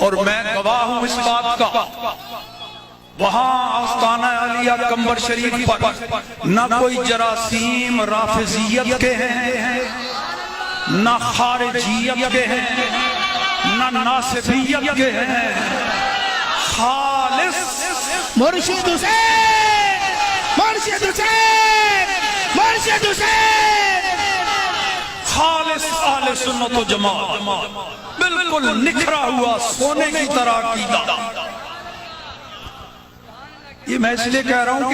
اور میں گواہ ہوں اس بات کا، وہاں آستانہ عالیہ قمبر شریف پر نہ کوئی جراثیم رافضیت کے ہیں، نہ خارجیت کے ہیں، نہ ناصبیت کے ہیں، خالص مرشد حسین، مرشد حسین، مرشد حسین، خالص اہل سنت و جماعت، بالکل نکھرا ہوا سونے کی طرح عقیدہ۔ یہ میں اس لیے کہہ رہا ہوں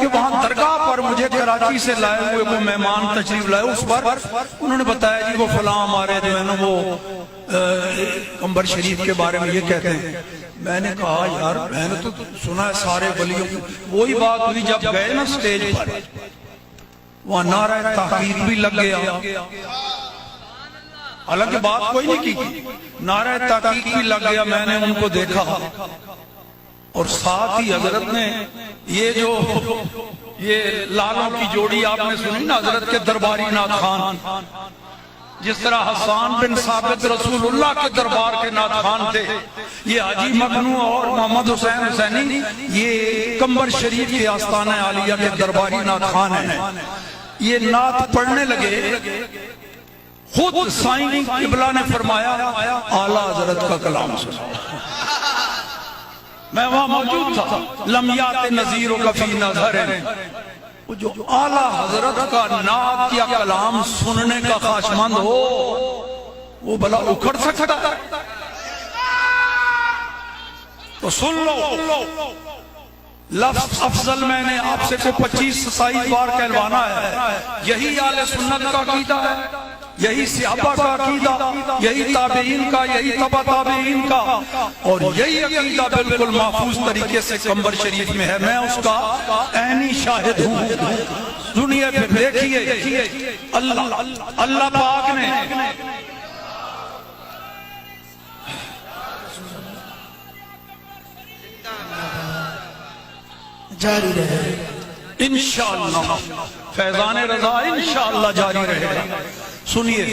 کہ وہاں درگاہ پر مجھے کراچی سے لائے ہوئے وہ مہمان تشریف لائے، اس پر انہوں نے بتایا جی وہ فلاں ہمارے جو ہے نا وہ قمبر شریف کے بارے میں یہ کہتے ہیں۔ میں نے کہا یار میں نے تو سنا ہے سارے ولیوں، وہی بات ہوئی جب گئے نا سٹیج پر، وہاں نعرہ تحقیق بھی لگ گیا، حالانکہ بات کوئی نہیں کی، نعرہ تحقیق بھی لگ گیا۔ میں نے ان کو دیکھا اور ساتھ ہی حضرت نے یہ لالوں کی جوڑی آپ نے سنی نا، حضرت کے درباری نعت خوان، جس طرح حسان بن ثابت رسول اللہ کے دربار کے نعت خوان تھے، یہ حاجی مکنو اور محمد حسین حسینی یہ قمبر شریف کے آستانہ عالیہ کے درباری نعت خوان ہیں۔ یہ نعت پڑھنے لگے، خود سائیں قبلہ نے فرمایا اعلیٰ حضرت کا کلام سنا۔ میں وہاں موجود تھا، لمیات نظیروں کا فی نظر ہے، جو اعلیٰ حضرت کا نعت یا کلام سننے کا خواہشمند ہو وہ بھلا اکھڑ سکتا ہے؟ تو سن لو، لفظ افضل میں نے آپ سے کو 25-27 بار کہلوانا ہے، یہی اہل سنت کا عقیدہ ہے، یہی صحابہ کا عقیدہ، یہی تابعین کا، یہی تبع تابعین کا، اور یہی عقیدہ بالکل محفوظ طریقے سے قمبر شریف میں ہے۔ میں اس کا عینی شاہد ہوں۔ سنیے پھر دیکھیے، اللہ پاک نے جاری رہے انشاءاللہ، فیضان رضا انشاءاللہ جاری رہے گا۔ سنیے،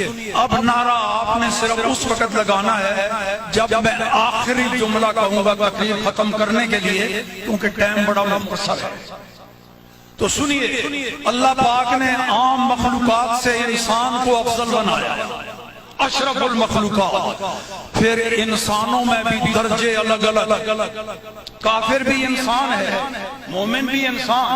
اب نعرہ آپ نے صرف اس وقت لگانا ہے جب میں آخری جملہ کہوں گا تقریر ختم کرنے کے لیے، کیونکہ ٹائم بڑا مختصر ہے۔ تو سنیے، اللہ پاک نے عام مخلوقات سے انسان کو افضل بنایا، اشرف المخلوقات، پھر انسانوں میں بھی درجے الگ الگ، کافر بھی انسان ہے، مومن بھی انسان